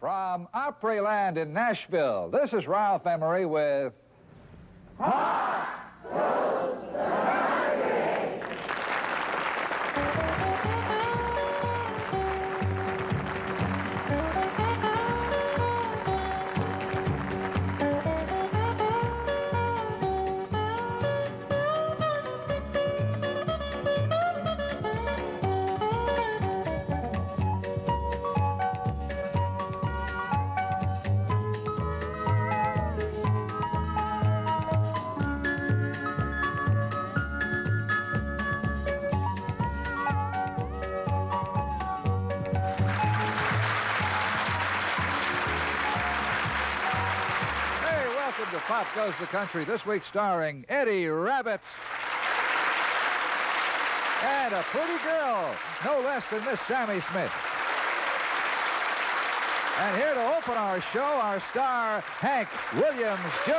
From Opryland in Nashville, this is Ralph Emery with... Pop Goes the Country, this week starring Eddie Rabbitt and a pretty girl, no less than Miss Sammi Smith. And here to open our show, our star, Hank Williams Jr.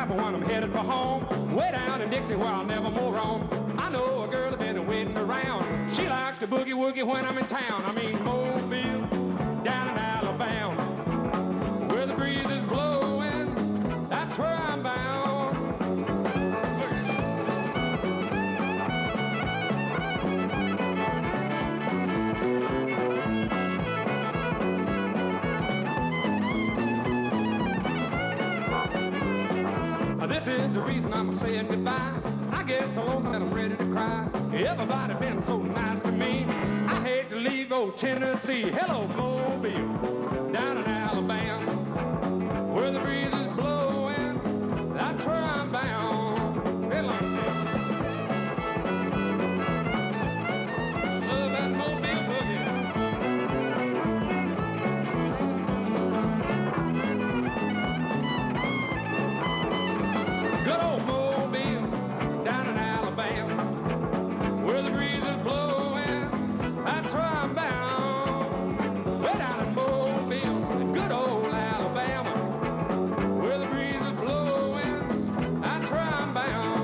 When I'm headed for home, way down in Dixie where I'll never more roam. I know a girl that's been waiting around. She likes to boogie woogie when I'm in town. I mean Mobile, down in Alabama, where the breeze is blowing. That's where I'm bound. This is the reason I'm saying goodbye. I get so lonesome that I'm ready to cry. Everybody been so nice to me. I hate to leave old Tennessee. Hello, Mobile, down in Alabama, where the breeze is blowing. That's where I'm bound. Hey, love that Mobile boogie. Good old Mobile, down in Alabama, where the breeze is blowing. That's where I'm bound. Way down in Mobile, good old Alabama, where the breeze is blowing. That's where I'm bound.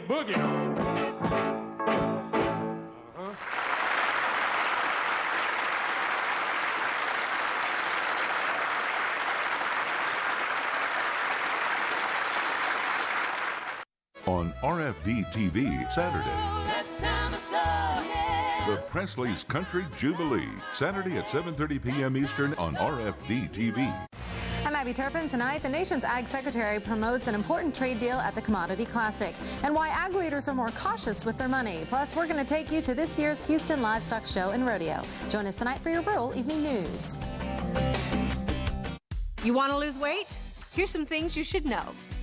Boogie. On RFD TV Saturday. The Presley's Country Jubilee, Saturday at 7:30 p.m. Eastern on RFD TV. I'm Abby Turpin. Tonight, the nation's Ag Secretary promotes an important trade deal at the Commodity Classic and why ag leaders are more cautious with their money. Plus, we're going to take you to this year's Houston Livestock Show and Rodeo. Join us tonight for your Rural Evening News. You want to lose weight? Here's some things you should know.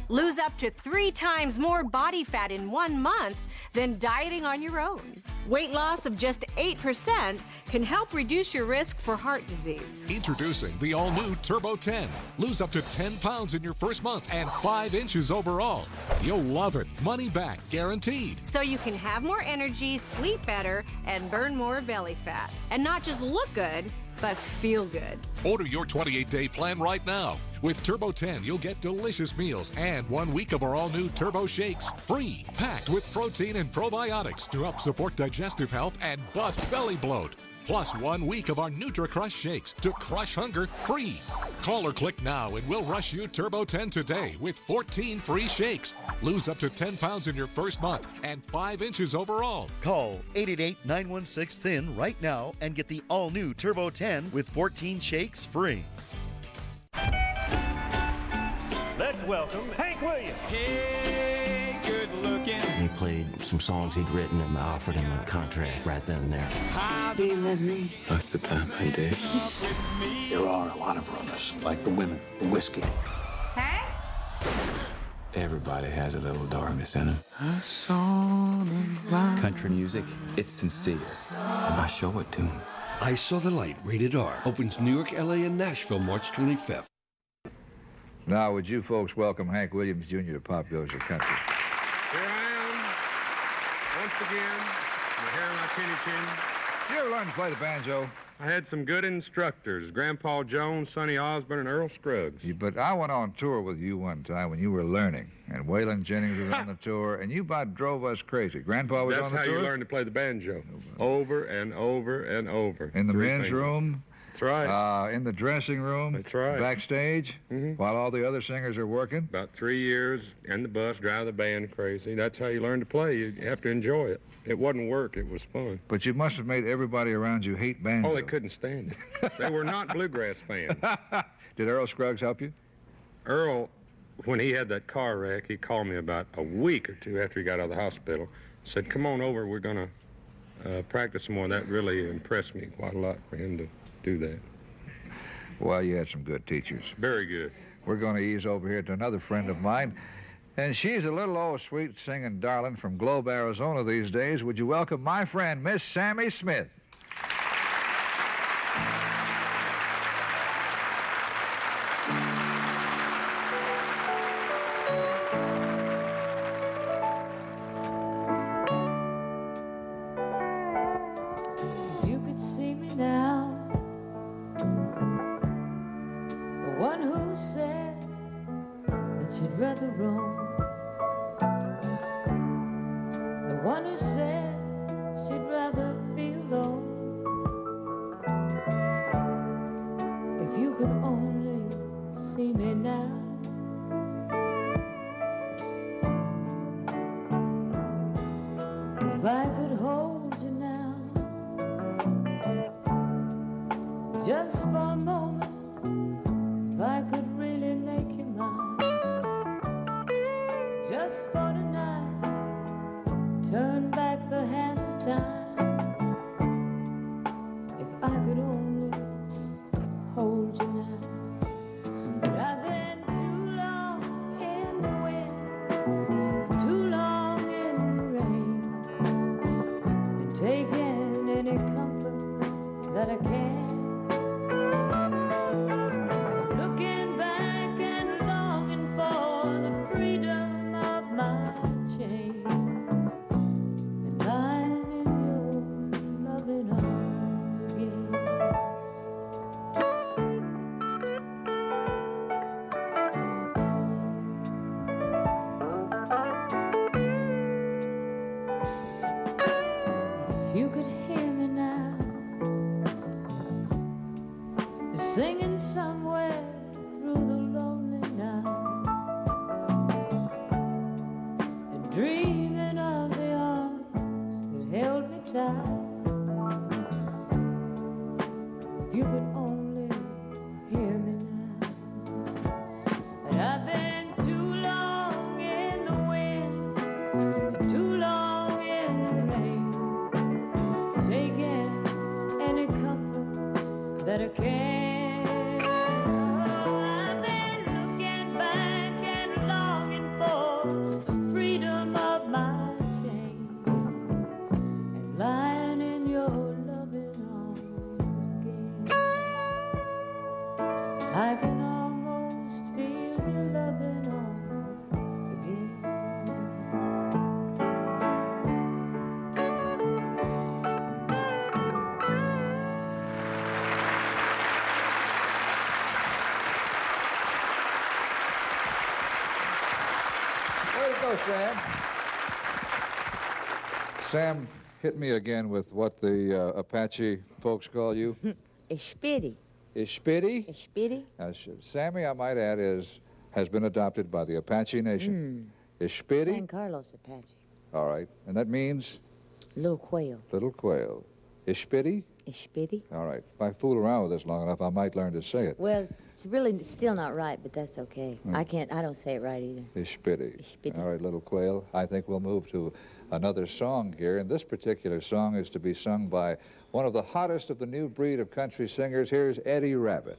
Lose up to 3 times more body fat in 1 month than dieting on your own. Weight loss of just 8% can help reduce your risk for heart disease. Introducing the all-new Turbo 10. Lose up to 10 pounds in your first month and 5 inches overall. You'll love it. Money back guaranteed. So you can have more energy, sleep better, and burn more belly fat. And not just look good, but feel good. Order your 28-day plan right now. With Turbo 10, you'll get delicious meals and 1 week of our all-new Turbo Shakes, free, packed with protein and probiotics to help support digestive health and bust belly bloat. Plus 1 week of our Nutri-Crush shakes to crush hunger, free. Call or click now and we'll rush you Turbo 10 today with 14 free shakes. Lose up to 10 pounds in your first month and 5 inches overall. Call 888-916-THIN right now and get the all-new Turbo 10 with 14 shakes free. Let's welcome Hank Williams. Hey, good looking. He played some songs he'd written and offered him a contract right then and there. Do you love me? Most of the time, I do. There are a lot of runners, like the women, the whiskey. Hey? Everybody has a little darkness in them. I saw the light. Country music, it's sincere. And I show it to them. I Saw the Light, rated R. Opens New York, LA, and Nashville, March 25th. Now, would you folks welcome Hank Williams Jr. to Pop Goes Your Country? Here I am, once again, with hair in my chinny chin. Did you ever learn to play the banjo? I had some good instructors, Grandpa Jones, Sonny Osborne, and Earl Scruggs. But I went on tour with you one time when you were learning, and Waylon Jennings was on the tour, and you about drove us crazy. Grandpa was on the tour? That's how you learn to play the banjo, over and over and over. In the men's room? That's right. In the dressing room? That's right. Backstage? While all the other singers are working? About 3 years in the bus, drive the band crazy. That's how you learn to play. You have to enjoy it. It wasn't work, it was fun. But you must have made everybody around you hate banjo. Oh, they couldn't stand it. They were not bluegrass fans. Did Earl Scruggs help you? Earl, when he had that car wreck, he called me about a week or two after he got out of the hospital. Said, come on over, we're going to practice some more. And that really impressed me quite a lot for him to do that. Well, you had some good teachers. Very good. We're going to ease over here to another friend of mine. And she's a little old sweet singing darling from Globe, Arizona these days. Would you welcome my friend, Miss Sammi Smith? If you could see me now, the one who said that you'd rather roam, the one who said she'd rather be alone. If you could only see me now, if I could hold you now, just for a moment, if I could really make you mine, just for tonight, turn back the hands of time. If I could only hold you now. But I've been too long in the wind, too long in the rain, and taking any comfort that I can. Looking back and longing for the freedom of my chains, and lying in your loving arms again. If you could hear me now, singing somewhere through the lonely night, and dreaming of the arms that held me tight. If you could only hear me now. And I've been too long in the wind, and too long in the rain, taking any comfort that I can. I've been looking back and longing for the freedom of my chains, and lying in your loving arms again. I can almost feel your loving arms again. Sam. Sam, hit me again with what the Apache folks call you. Ishpidi. Ishpidi? Ishpidi. Now, Sammy, I might add, has been adopted by the Apache Nation. Ishpidi? San Carlos Apache. All right. And that means? Little quail. Little quail. Ishpidi? Ishpidi. All right. If I fool around with this long enough, I might learn to say it. Well, it's really still not right, but that's okay. I don't say it right either. Ishpidi. Ishpidi. All right, little quail. I think we'll move to another song here, and this particular song is to be sung by one of the hottest of the new breed of country singers. Here's Eddie Rabbitt.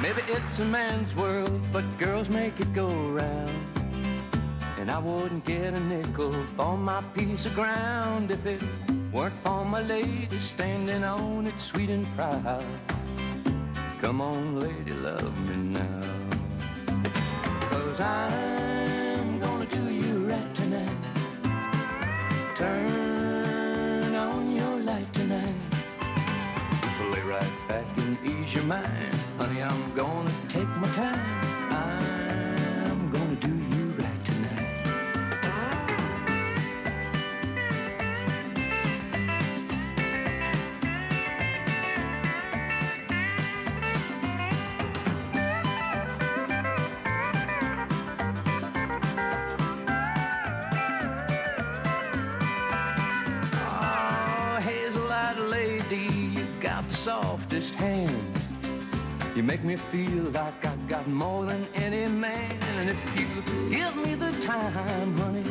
Maybe it's a man's world, but girls make it go round. And I wouldn't get a nickel for my piece of ground if it weren't for my lady standing on it sweet and proud. Come on, lady, love me now. 'Cause I'm gonna do you right tonight. Turn on your light tonight. So lay right back and ease your mind. Honey, I'm gonna take my time. I'm gonna do you right tonight. Softest hands. You make me feel like I got more than any man. And if you give me the time, honey,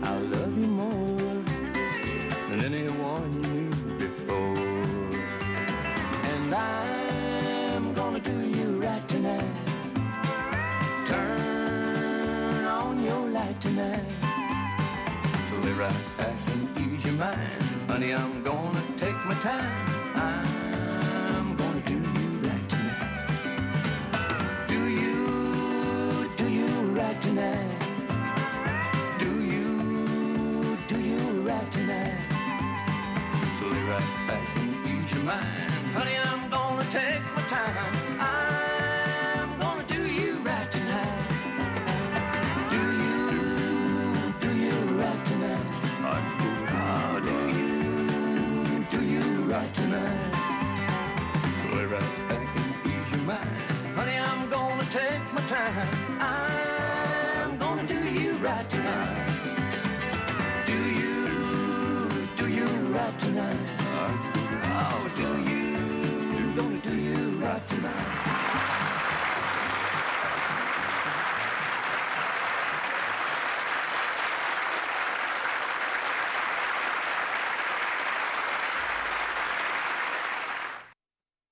I'll love you more than anyone you knew before. And I'm gonna do you right tonight. Turn on your light tonight. So lay right back and ease your mind. Honey, I'm gonna take my time. I'm gonna do you right tonight. Do you right tonight? Do you right tonight? So lay right back and ease your mind. Honey, I'm gonna take my time. I'm gonna do you right tonight. Do you right tonight? Oh, do you right tonight? Lay right back and ease your mind. Honey, I'm gonna take my time. I'm gonna do you right tonight. Do you right tonight? Oh, do you gonna do you right tonight?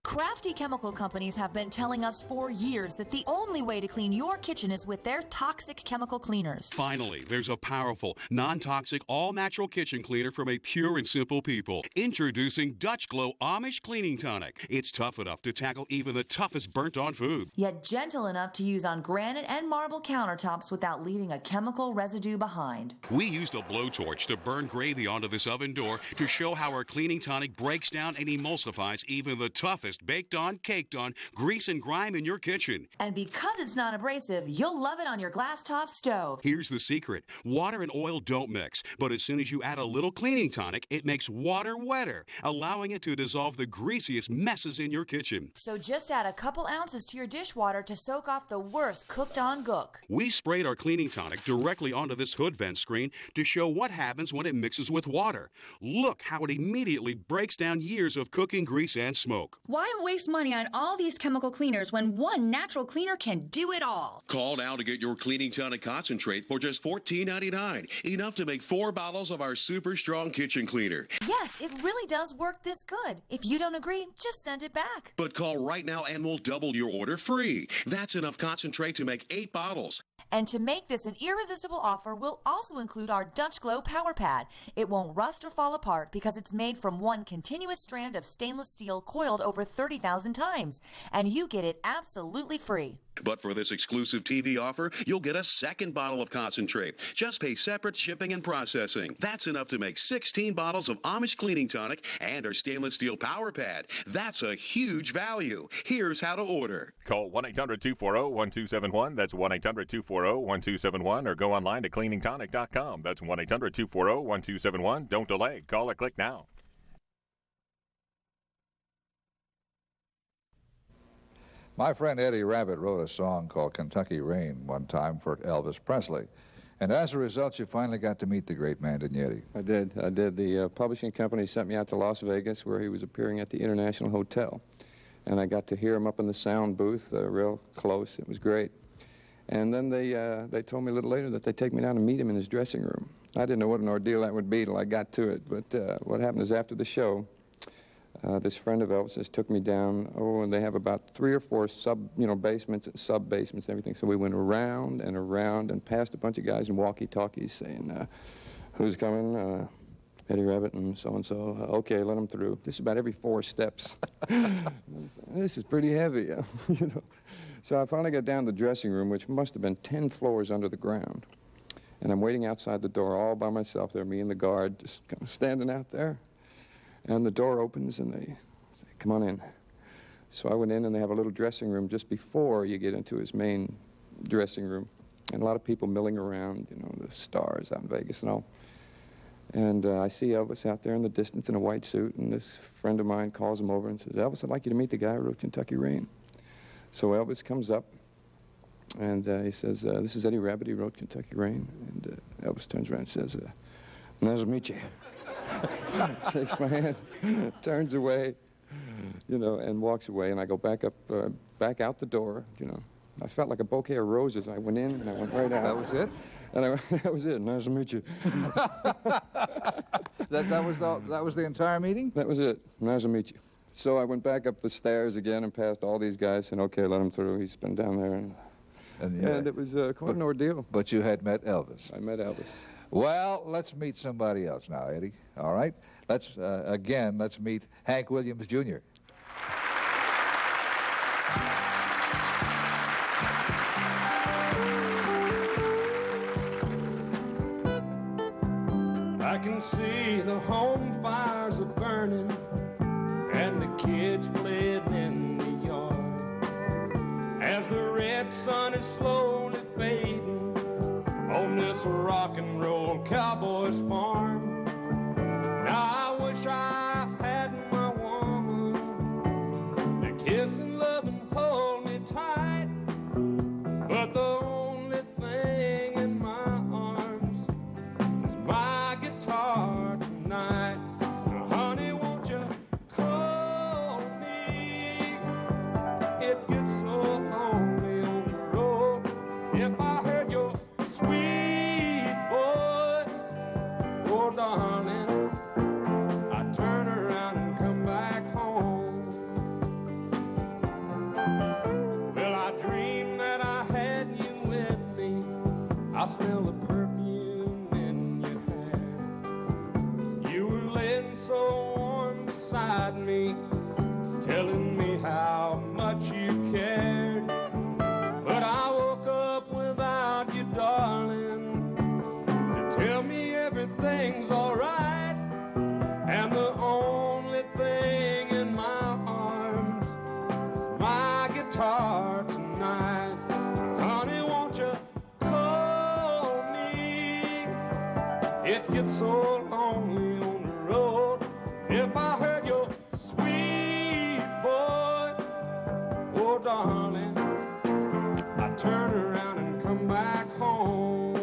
Crafty chemical companies have been telling us for years that the only way to clean your kitchen is with their toxic chemical cleaners. Finally, there's a powerful, non-toxic, all-natural kitchen cleaner from a pure and simple people. Introducing Dutch Glow Amish Cleaning Tonic. It's tough enough to tackle even the toughest burnt-on food. Yet gentle enough to use on granite and marble countertops without leaving a chemical residue behind. We used a blowtorch to burn gravy onto this oven door to show how our cleaning tonic breaks down and emulsifies even the toughest baked on, caked on, grease and grime in your kitchen. And because it's not abrasive, you'll love it on your glass top stove. Here's the secret. Water and oil don't mix, but as soon as you add a little cleaning tonic, it makes water wetter, allowing it to dissolve the greasiest messes in your kitchen. So just add a couple ounces to your dishwater to soak off the worst cooked-on gook. We sprayed our cleaning tonic directly onto this hood vent screen to show what happens when it mixes with water. Look how it immediately breaks down years of cooking grease and smoke. Why waste money on all these chemical cleaners when one natural cleaner can do it all? Call now to get your cleaning tonic concentrate for just $14.99. Enough to make 4 bottles of our super strong kitchen cleaner. Yes, it really does work this good. If you don't agree, just send it back. But call right now and we'll double your order free. That's enough concentrate to make 8 bottles. And to make this an irresistible offer, we'll also include our Dutch Glow Power Pad. It won't rust or fall apart because it's made from one continuous strand of stainless steel coiled over 30 30,000 times, and you get it absolutely free. But for this exclusive TV offer, you'll get a second bottle of concentrate. Just pay separate shipping and processing. That's enough to make 16 bottles of Amish cleaning tonic and our stainless steel power pad. That's a huge value. Here's how to order. Call 1-800-240-1271. That's 1-800-240-1271. Or go online to cleaningtonic.com. That's 1-800-240-1271. Don't delay. Call or click now. My friend Eddie Rabbitt wrote a song called Kentucky Rain one time for Elvis Presley. And as a result, you finally got to meet the great man, didn't you, Eddie? I did. The publishing company sent me out to Las Vegas, where he was appearing at the International Hotel. And I got to hear him up in the sound booth real close. It was great. And then they told me a little later that they'd take me down to meet him in his dressing room. I didn't know what an ordeal that would be till I got to it. But what happened is after the show, this friend of Elvis's took me down, and they have about 3 or 4 basements and sub-basements and everything. So we went around and around and passed a bunch of guys in walkie-talkies saying, who's coming? Eddie Rabbitt and so-and-so. Okay, let them through. This is about every 4 steps. This is pretty heavy, you know. So I finally got down to the dressing room, which must have been 10 floors under the ground. And I'm waiting outside the door all by myself there, me and the guard, just kind of standing out there. And the door opens, and they say, come on in. So I went in, and they have a little dressing room just before you get into his main dressing room. And a lot of people milling around, you know, the stars out in Vegas and all. And I see Elvis out there in the distance in a white suit, and this friend of mine calls him over and says, Elvis, I'd like you to meet the guy who wrote Kentucky Rain. So Elvis comes up, and he says, this is Eddie Rabbitt, he wrote Kentucky Rain. And Elvis turns around and says, nice to meet you. Shakes my hand, turns away, you know, and walks away. And I go back out the door, you know. I felt like a bouquet of roses. I went in, and I went right out. That was it? And that was it. Nice to meet you. that was the entire meeting? That was it. Nice to meet you. So I went back up the stairs again and passed all these guys, and okay, let him through. He's been down there. And it was quite an ordeal. But you had met Elvis. I met Elvis. Well, let's meet somebody else now, Eddie. All right? Let's meet Hank Williams, Jr. I can see the home fires are burning and the kids playing in the yard as the red sun is slowly fading on this rock and roll cowboy's farm. Now I wish I had my woman to kiss and love and hold me tight, but the only thing in my arms is my guitar tonight. Now, honey, won't you call me? It gets so lonely on the road. If I heard your sweet voice, oh darling, I turn around and come back home. Well, I dreamed that I had you with me. I smell the perfume in your hair. You were laying so warm beside me, telling me how much you cared. But I woke up without you, darling, to tell me everything's all right. And the only thing in my arms is my guitar tonight. Honey, won't you call me? It gets so lonely on the road. If I heard your sweet voice, oh darling, I turn around and come back home.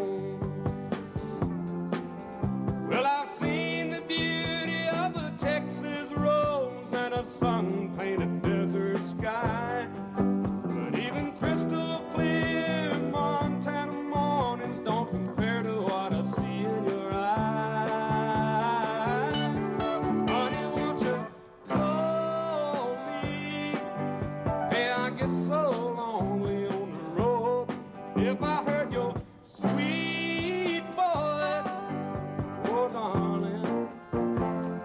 Well, I've seen the beauty of the Texas rose and a sun-painted desert sky, but even crystal clear Montana mornings don't compare to what I see in your eyes. Honey, won't you call me? Hey, I get so lonely on the road. If I heard your sweet voice, oh darling,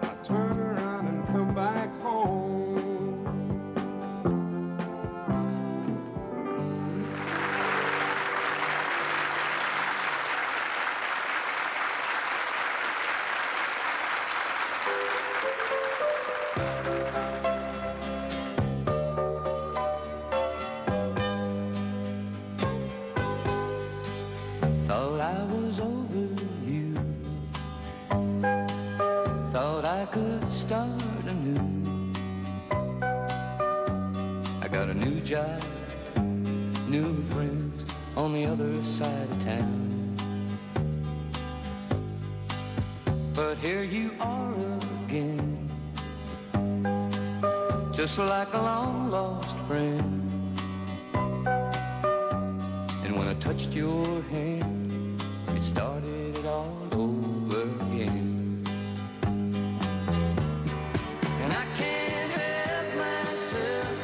I turn around and come back home. I could start anew. I got a new job, new friends on the other side of town. But here you are again, just like a long lost friend. And when I touched your hand, it started it all over again. And I can't help myself,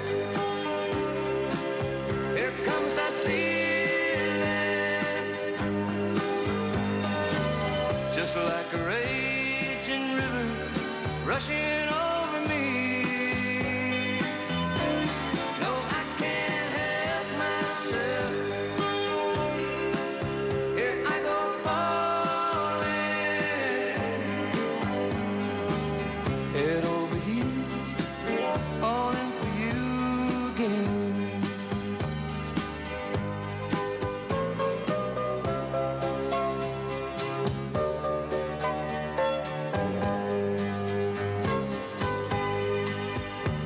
here comes that feeling, just like a raging river rushing over me. No, I can't help myself, here I go falling, head over heels, falling for you again.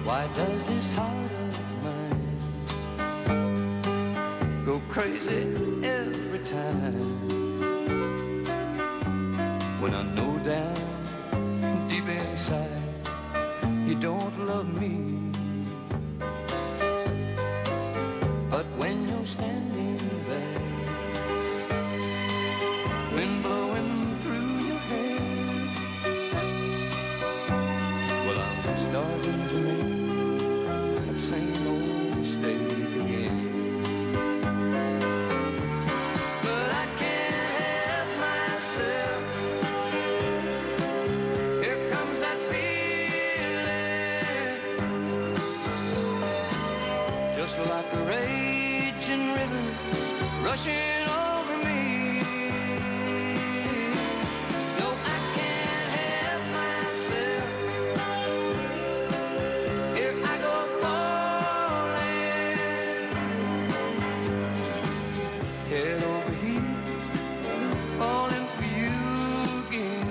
Why does this heart of mine go crazy every time when I know down deep inside you don't love me? But when you're standing there, wind blowing through your hair, well, I'm starting to make that same old mistake again. But I can't help myself, here comes that feeling, just like a raging river rushing over me. No, I can't help myself, here I go falling, head over heels, falling for you again.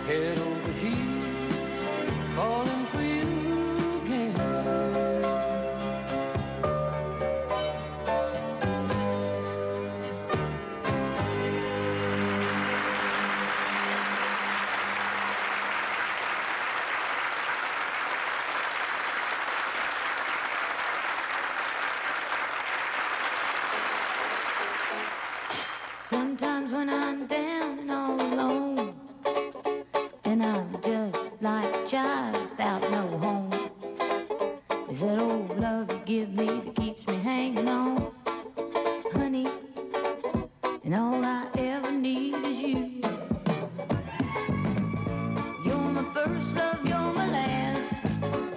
Head over heels, falling for you again. Sometimes when I'm down and all alone, and I'm just like a child without no home, it's that old love you give me that keeps me hanging on, honey, and all I ever need is you. You're my first love, you're my last,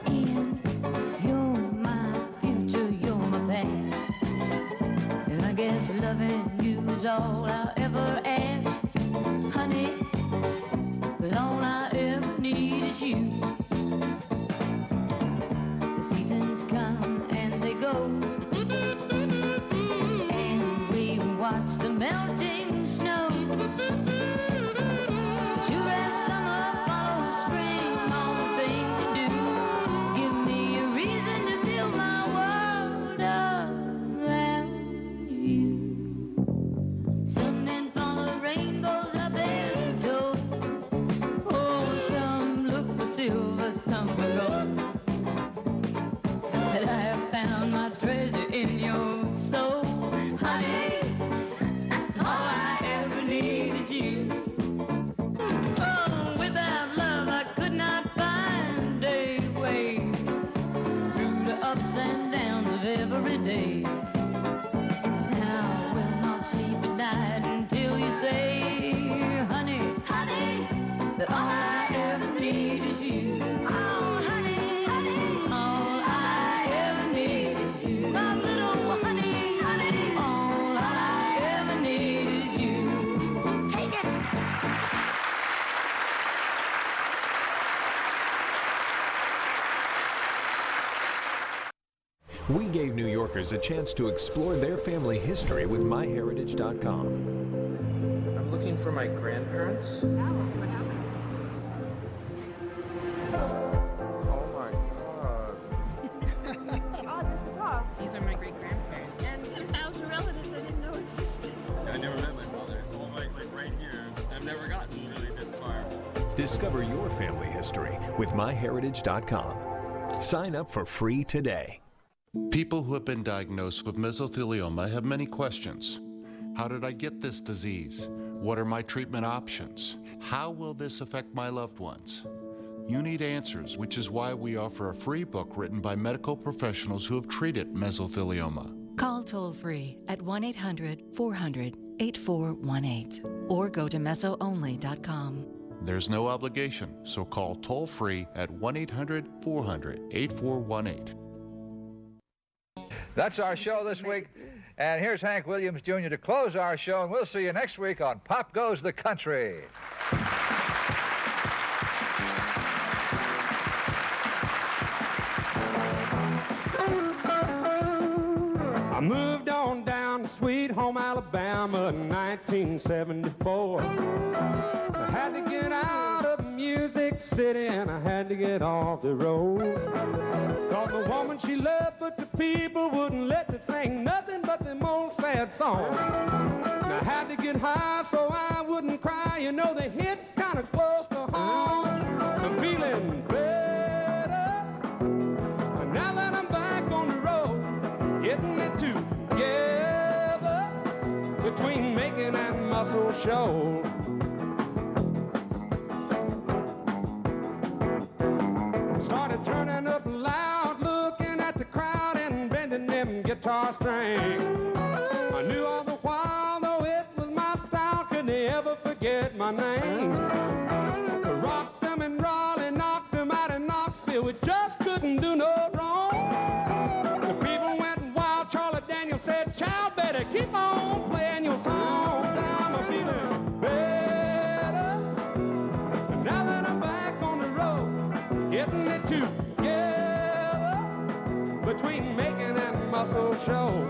and you're my future, you're my past, and I guess loving you is all I'll ever ask, honey, 'cause all I ever need is you. The seasons come and they go, and we watch the melting snow. Sure as summer follows spring, all the things you do give me a reason to build my world around you. Sun and follow rainbows up every toe. Oh, some look for silver, some for gold. But I have found my treasure in your soul, honey. All I ever need is you. Oh, without love I could not find a way through the ups and downs of every day. And I will not sleep at night until you say, honey, honey, that all I ever need is you. Oh, honey, honey, all I ever need is you. My little honey, honey, all I ever need is you. Take it. We gave New Yorkers a chance to explore their family history with MyHeritage.com. I'm looking looking for my grandparents? Oh my God. Oh, this is all. These are my great-grandparents. And 1,000 relatives I didn't know existed. I never met my father, so I'm like right here. I've never gotten really this far. Discover your family history with MyHeritage.com. Sign up for free today. People who have been diagnosed with mesothelioma have many questions. How did I get this disease? What are my treatment options? How will this affect my loved ones? You need answers, which is why we offer a free book written by medical professionals who have treated mesothelioma. Call toll-free at 1-800-400-8418 or go to mesoonly.com. There's no obligation, so call toll-free at 1-800-400-8418. That's our show this week. And here's Hank Williams Jr. to close our show, and we'll see you next week on Pop Goes the Country. I moved on down to Sweet Home, Alabama in 1974. I had to get out of Music City and I had to get off the road. Cause the woman she loved, but the people wouldn't let me sing nothing but them old sad songs. And I had to get high so I wouldn't cry. You know, they hit kind of close to home. I'm feeling better now that I'm back on the road, getting it together between making and muscle show. Started turning up loud, looking at the crowd and bending them guitar strings. I knew all the while, though it was my style, could they ever forget my name? Rocked them and Raleigh, knocked them out of Knoxville, we just couldn't do no wrong. The people went wild, Charlie Daniels said, child, better keep on playing your songs. I'm feeling better now that I'm back on the road, getting it together between making and muscle show.